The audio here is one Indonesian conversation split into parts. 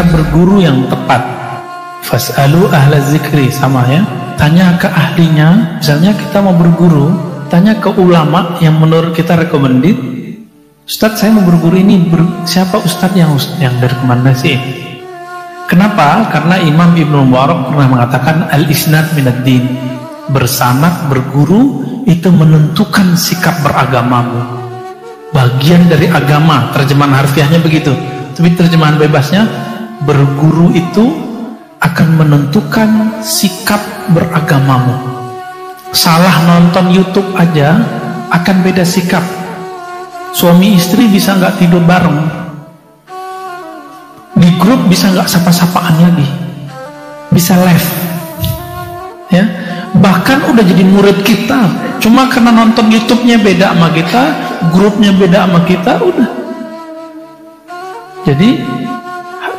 cara berguru yang tepat. Fas'alu ahla zikri, sama ya, tanya ke ahlinya. Misalnya kita mau berguru, tanya ke ulama yang menurut kita recommended. Ustadz, saya mau berguru ini, siapa ustadz yang direkomendasi? Kenapa? Karena Imam Ibnu Mubarak pernah mengatakan al-isnad minad din, bersanad berguru itu menentukan sikap beragamamu, bagian dari agama. Terjemahan harfiahnya begitu, tapi terjemahan bebasnya, berguru itu akan menentukan sikap beragamamu. Salah nonton YouTube aja akan beda sikap. Suami istri bisa nggak tidur bareng, di grup bisa nggak sapa-sapaan lagi, bisa left ya. Bahkan udah jadi murid kita, cuma karena nonton YouTube-nya beda sama kita, grupnya beda sama kita, udah. Jadi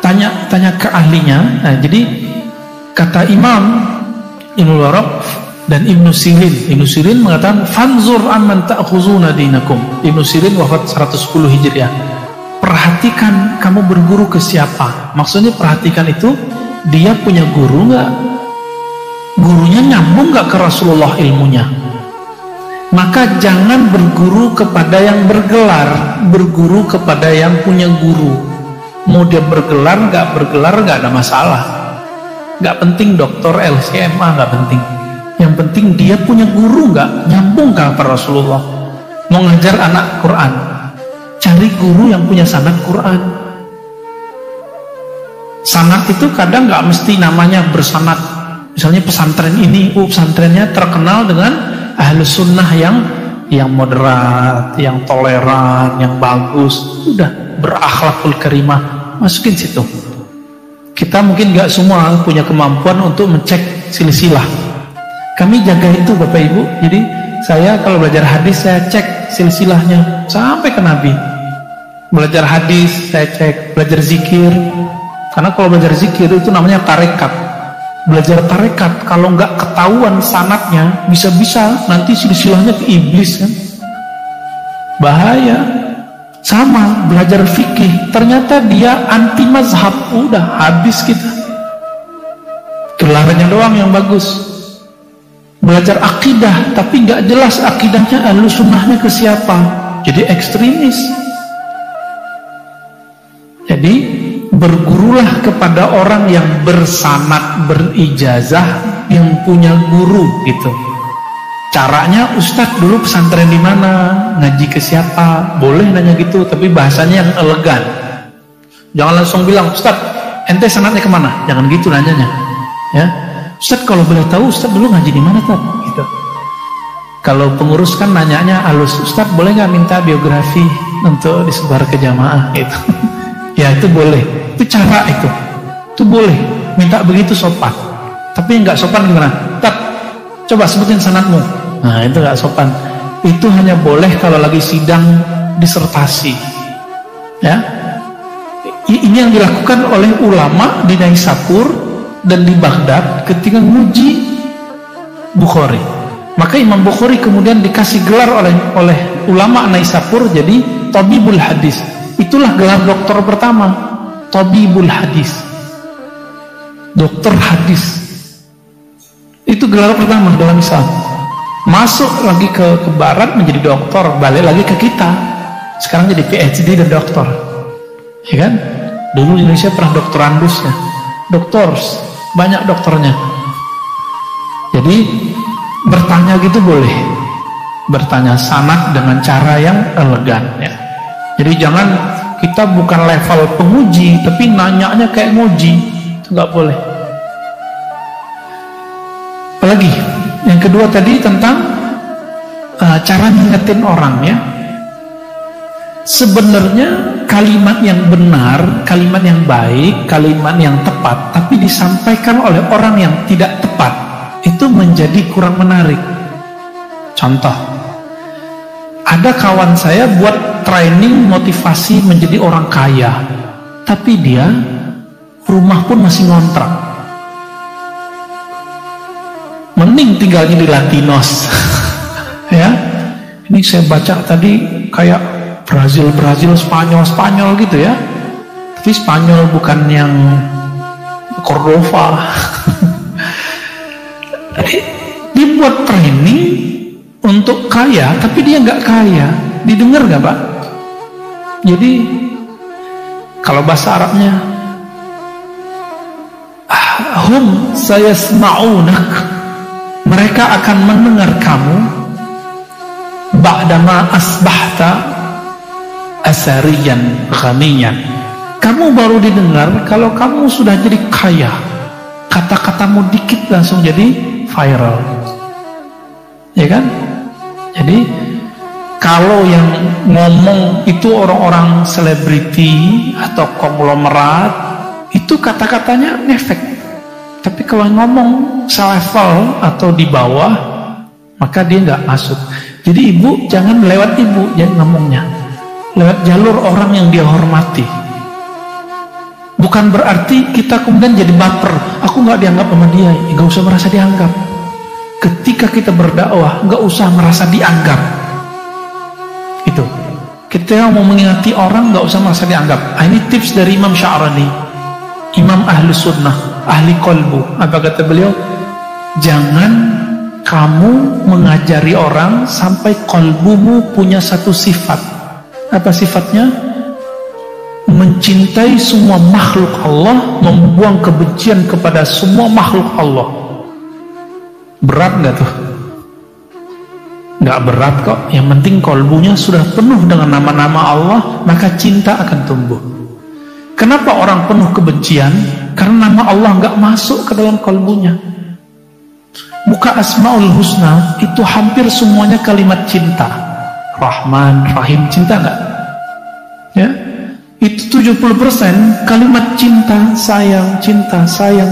tanya ke ahlinya. Nah, jadi kata Imam Ibnu Mubarak dan Ibnu Sirin mengatakan fanzur amman ta'khuzuna dinakum. Ibnu Sirin wafat 110 Hijriah. Perhatikan kamu berguru ke siapa. Maksudnya perhatikan itu, dia punya guru nggak? Gurunya nyambung nggak ke Rasulullah ilmunya? Maka jangan berguru kepada yang bergelar, berguru kepada yang punya guru. Mau dia bergelar nggak ada masalah. Nggak penting doktor LCMA, nggak penting. Yang penting dia punya guru nggak, nyambung ke Rasulullah. Mau ngajar anak Quran, cari guru yang punya sanad Quran. Sanad itu kadang nggak mesti namanya bersanad. Misalnya pesantren ini, pesantrennya terkenal dengan ahlus sunnah yang moderat, yang toleran, yang bagus, udah berakhlakul karimah, masukin situ. Kita mungkin nggak semua punya kemampuan untuk mencek silsilah. Kami jaga itu Bapak Ibu. Jadi saya kalau belajar hadis, saya cek silsilahnya sampai ke Nabi. Belajar hadis saya cek, belajar zikir, karena kalau belajar zikir itu namanya tarekat. Belajar tarekat, kalau nggak ketahuan sanadnya, bisa-bisa nanti silsilahnya ke iblis kan, bahaya. Sama belajar fikih, ternyata dia anti mazhab, udah habis kita. Gelarnya doang yang bagus. Belajar akidah, tapi nggak jelas akidahnya ahlus sunnahnya ke siapa, jadi ekstremis. Jadi bergurulah kepada orang yang bersanad, berijazah, yang punya guru gitu. Caranya, Ustadz dulu pesantren di mana, ngaji ke siapa, boleh nanya gitu, tapi bahasanya yang elegan. Jangan langsung bilang, Ustadz ente sanadnya kemana, jangan gitu nanyanya ya. Ustadz kalau boleh tahu Ustadz dulu ngaji di mana tuh gitu. Kalau pengurus kan nanyanya halus, Ustadz boleh nggak minta biografi untuk disebar ke jamaah gitu. Ya itu boleh, itu cara itu boleh, minta begitu sopan. Tapi nggak sopan gimana? Ustadz coba sebutin sanadmu. Nah itu nggak sopan. Itu hanya boleh kalau lagi sidang disertasi ya. Ini yang dilakukan oleh ulama di Naisapur dan di Baghdad ketika nguji Bukhari. Maka Imam Bukhari kemudian dikasih gelar oleh ulama Naisapur jadi Tabibul Hadis. Itulah gelar doktor pertama, Tabibul Hadis, dokter hadis. Itu gelar pertama dalam Islam. Masuk lagi ke barat menjadi dokter, balik lagi ke kita. Sekarang jadi PhD dan dokter. Ya kan? Dulu Indonesia pernah doktorandus ya. Doktors, banyak dokternya. Jadi bertanya gitu boleh. Bertanya sanad dengan cara yang elegan ya. Jadi jangan, kita bukan level penguji tapi nanyanya kayak nguji. Itu nggak boleh. Apalagi yang kedua tadi tentang cara ngingetin orang ya. Sebenarnya kalimat yang benar, kalimat yang baik, kalimat yang tepat, tapi disampaikan oleh orang yang tidak tepat, itu menjadi kurang menarik. Contoh, ada kawan saya buat training motivasi menjadi orang kaya, tapi dia rumah pun masih ngontrak. Mending tinggalnya di Latinos ya. Ini saya baca tadi kayak Brazil, Spanyol gitu ya. Tapi Spanyol bukan yang Cordova. Dibuat training untuk kaya, tapi dia nggak kaya. Didengar nggak Pak? Jadi kalau bahasa Arabnya, hum sayasma'unak, mereka akan mendengar kamu ba'dama asbahta asariyan ghaniyan. Kamu baru didengar kalau kamu sudah jadi kaya. Kata-katamu dikit langsung jadi viral, ya kan? Jadi kalau yang ngomong itu orang-orang selebriti atau konglomerat, itu kata-katanya ngefek. Tapi kalau ngomong selevel atau di bawah, maka dia nggak masuk. Jadi ibu jangan lewat ibu, jangan ngomongnya lewat jalur orang yang dia hormati. Bukan berarti kita kemudian jadi baper. Aku nggak dianggap sama dia, nggak usah merasa dianggap. Ketika kita berdakwah, nggak usah merasa dianggap. Itu. Kita mau mengingati orang, nggak usah merasa dianggap. Ini tips dari Imam Sya'rani, Imam Ahlus Sunnah, ahli kolbu. Apa kata beliau? Jangan kamu mengajari orang sampai kolbumu punya satu sifat. Apa sifatnya? Mencintai semua makhluk Allah, membuang kebencian kepada semua makhluk Allah. Berat nggak tuh? Nggak berat kok. Yang penting kolbunya sudah penuh dengan nama-nama Allah, maka cinta akan tumbuh. Kenapa orang penuh kebencian? Karena nama Allah nggak masuk ke dalam kolbunya. Buka Asmaul Husna, itu hampir semuanya kalimat cinta. Rahman, Rahim, cinta nggak? Ya. Itu 70% kalimat cinta, sayang,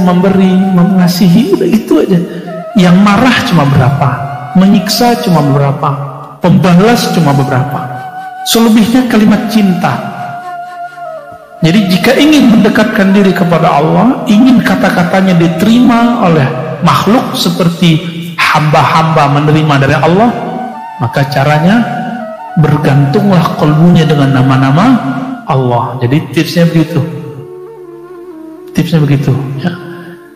memberi, mengasihi, udah itu aja. Yang marah cuma berapa, menyiksa cuma beberapa, pembalas cuma beberapa. Selebihnya kalimat cinta. Jadi jika ingin mendekatkan diri kepada Allah, ingin kata-katanya diterima oleh makhluk seperti hamba-hamba menerima dari Allah, maka caranya bergantunglah kolbunya dengan nama-nama Allah. Jadi tipsnya begitu. Tipsnya begitu ya.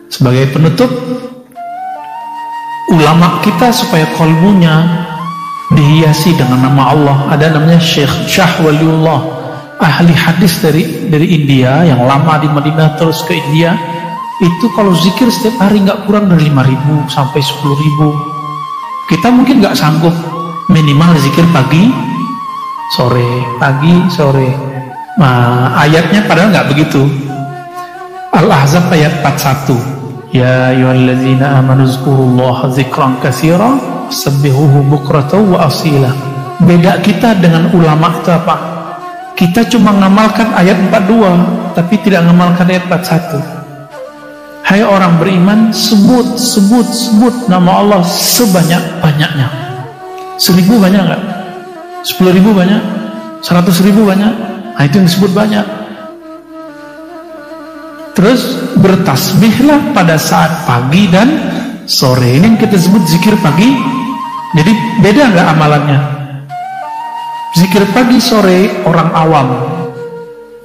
Sebagai penutup, ulama kita supaya kolbunya dihiasi dengan nama Allah, ada namanya Syekh Shah Waliullah, ahli hadis dari India yang lama di Madinah terus ke India. Itu kalau zikir setiap hari nggak kurang dari 5.000 sampai 10.000. Kita mungkin nggak sanggup, minimal zikir pagi sore. Nah, ayatnya padahal nggak begitu. Al-Ahzab ayat 41. Ya ayyuhallazina amanu zkurullaha dzikran katsira sabbihuhu bukratan wa asila. Beda kita dengan ulama itu apa? Kita cuma ngamalkan ayat 42, tapi tidak ngamalkan ayat 41. Hai orang beriman, sebut nama Allah sebanyak-banyaknya. 1.000 banyak nggak? 10.000 banyak? 100.000 banyak? Nah, itu yang disebut banyak. Terus bertasbihlah pada saat pagi dan sore. Ini yang kita sebut zikir pagi. Jadi beda nggak amalannya? Zikir pagi sore orang awam,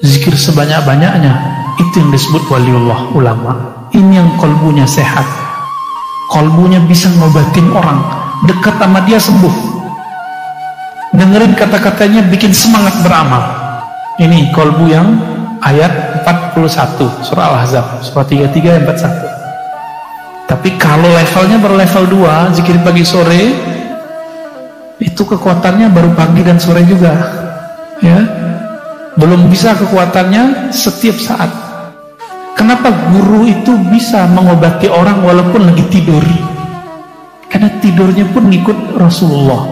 zikir sebanyak-banyaknya, itu yang disebut waliullah, ulama. Ini yang kolbunya sehat, kolbunya bisa ngobatin orang, dekat sama dia sembuh, dengerin kata-katanya bikin semangat beramal. Ini kolbu yang ayat 41 surah Al-Ahzab, surah 33 ayat 41. Tapi kalau levelnya berlevel 2, zikir pagi sore, itu kekuatannya baru pagi dan sore juga, ya. Belum bisa kekuatannya setiap saat. Kenapa guru itu bisa mengobati orang walaupun lagi tidur? Karena tidurnya pun ngikut Rasulullah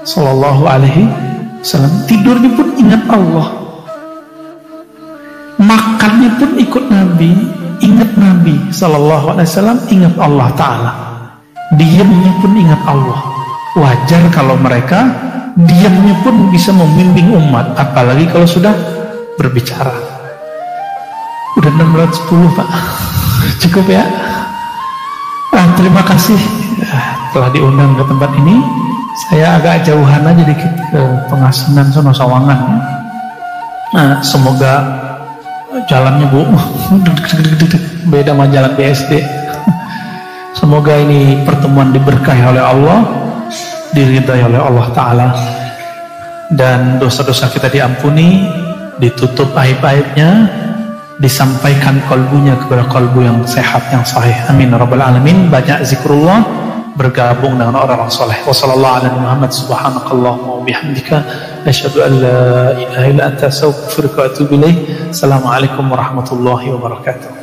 Sallallahu Alaihi Wasallam. Tidurnya pun ingat Allah. Makannya pun ikut Nabi, ingat Nabi Sallallahu Alaihi Wasallam, ingat Allah Ta'ala. Diamnya pun ingat Allah. Wajar kalau mereka diamnya pun bisa membimbing umat, apalagi kalau sudah berbicara. Udah 610 Pak. Cukup ya. Terima kasih telah diundang ke tempat ini. Saya agak jauhan aja dikit ke Pengasinan Sono Sawangan. Semoga jalannya Bu beda sama jalan BSD. Semoga ini pertemuan diberkahi oleh Allah, diridai oleh Allah Ta'ala, dan dosa-dosa kita diampuni, ditutup aib-aibnya, disampaikan kalbunya kepada kalbu yang sehat, yang sahih. Amin rabbal alamin. Banyak zikrullah, bergabung dengan orang-orang soleh. Wassallallahu ala Muhammad subhanakallahumma wa bihamdika asyhadu an la ilaha illa anta astaghfiruka wa atubu ilaik. Assalamualaikum warahmatullahi wabarakatuh.